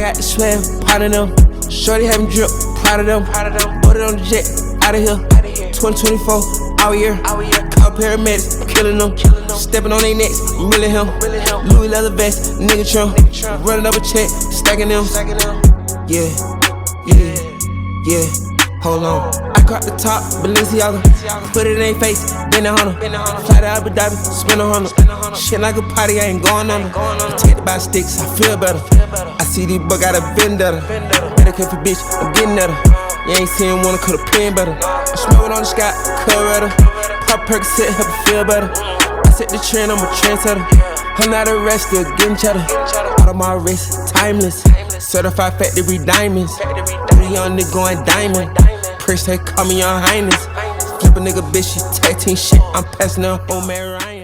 got the swag, part of them. Shorty having drip, proud of them. Put it on the jet, out of here. 2024, all year. Call paramedics, killing them. Stepping on their necks, milling him. Louis leather vest, nigga trim. Running up a check, stacking them. Yeah, hold on. I caught the top, Balenciaga. Put it in their face, bend it on them. Fly to Abu Dhabi, spin a hundred. Shit like a party, I ain't going on them. Protected by sticks, I feel better. I see these bugs got a vendetta. Better cut the bitch, I'm getting at her. You ain't seen one, could've planned better. I'm smoking on the sky, cut Pop Percocet, help it feel better. I set the trend, I'm a trendsetter. I'm not arrested, getting cheddar. Out of my wrist, timeless. Certified factory diamonds. Pretty young nigga going diamond. Prince, they call me Your Highness. Flip a nigga bitch, she tag team shit. I'm passing her home, Mary Ryan.